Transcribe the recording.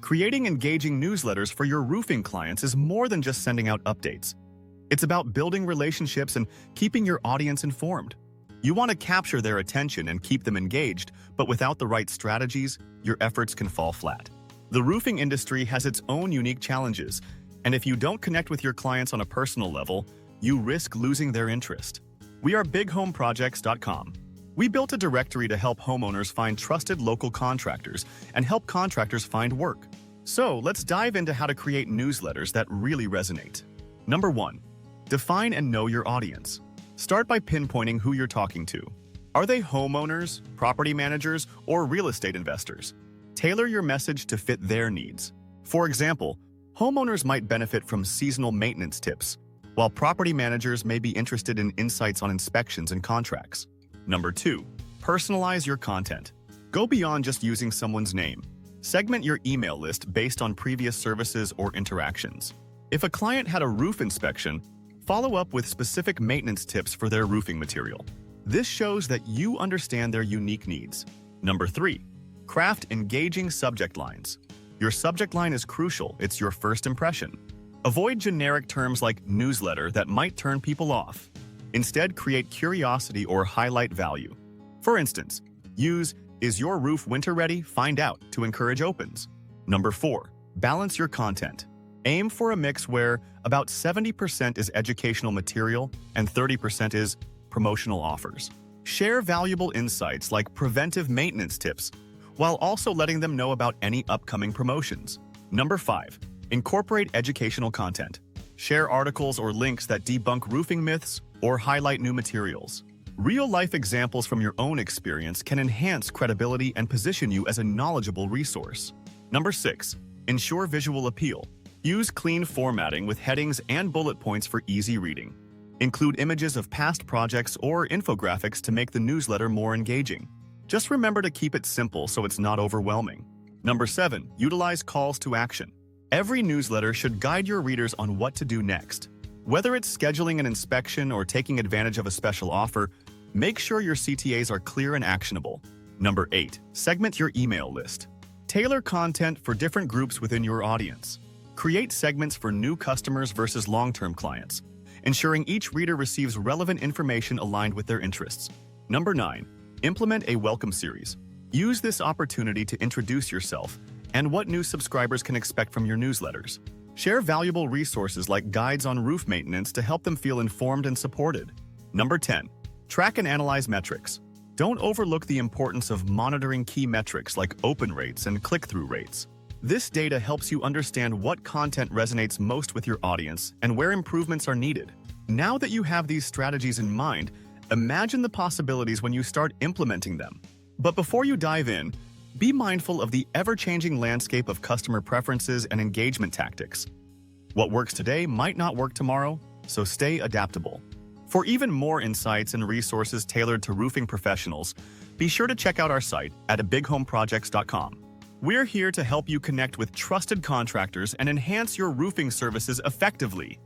Creating engaging newsletters for your roofing clients is more than just sending out updates. It's about building relationships and keeping your audience informed. You want to capture their attention and keep them engaged, but without the right strategies, your efforts can fall flat. The roofing industry has its own unique challenges, and if you don't connect with your clients on a personal level, you risk losing their interest. We are BigHomeProjects.com. We built a directory to help homeowners find trusted local contractors and help contractors find work. So let's dive into how to create newsletters that really resonate. Number 1. Define and know your audience. Start by pinpointing who you're talking to. Are they homeowners, property managers, or real estate investors? Tailor your message to fit their needs. For example, homeowners might benefit from seasonal maintenance tips, while property managers may be interested in insights on inspections and contracts. Number 2. Personalize your content. Go beyond just using someone's name. Segment your email list based on previous services or interactions. If a client had a roof inspection, follow up with specific maintenance tips for their roofing material. This shows that you understand their unique needs. Number 3. Craft engaging subject lines. Your subject line is crucial. It's your first impression. Avoid generic terms like newsletter that might turn people off. Instead, create curiosity or highlight value. For instance, use "Is your roof winter ready? Find out" to encourage opens. Number 4. Balance your content. Aim for a mix where about 70% is educational material and 30% is promotional offers. Share valuable insights like preventive maintenance tips, while also letting them know about any upcoming promotions. Number 5. Incorporate educational content. Share articles or links that debunk roofing myths or highlight new materials. Real-life examples from your own experience can enhance credibility and position you as a knowledgeable resource. Number 6. Ensure visual appeal. Use clean formatting with headings and bullet points for easy reading. Include images of past projects or infographics to make the newsletter more engaging. Just remember to keep it simple so it's not overwhelming. Number 7. Utilize calls to action. Every newsletter should guide your readers on what to do next. Whether it's scheduling an inspection or taking advantage of a special offer, make sure your CTAs are clear and actionable. Number 8. Segment your email list. Tailor content for different groups within your audience. Create segments for new customers versus long-term clients, ensuring each reader receives relevant information aligned with their interests. Number 9. Implement a welcome series. Use this opportunity to introduce yourself and what new subscribers can expect from your newsletters. Share valuable resources like guides on roof maintenance to help them feel informed and supported. Number 10. Track and analyze metrics. Don't overlook the importance of monitoring key metrics like open rates and click-through rates. This data helps you understand what content resonates most with your audience and where improvements are needed. Now that you have these strategies in mind, imagine the possibilities when you start implementing them. But before you dive in, be mindful of the ever-changing landscape of customer preferences and engagement tactics. What works today might not work tomorrow, so stay adaptable. For even more insights and resources tailored to roofing professionals, be sure to check out our site at BigHomeProjects.com. We're here to help you connect with trusted contractors and enhance your roofing services effectively.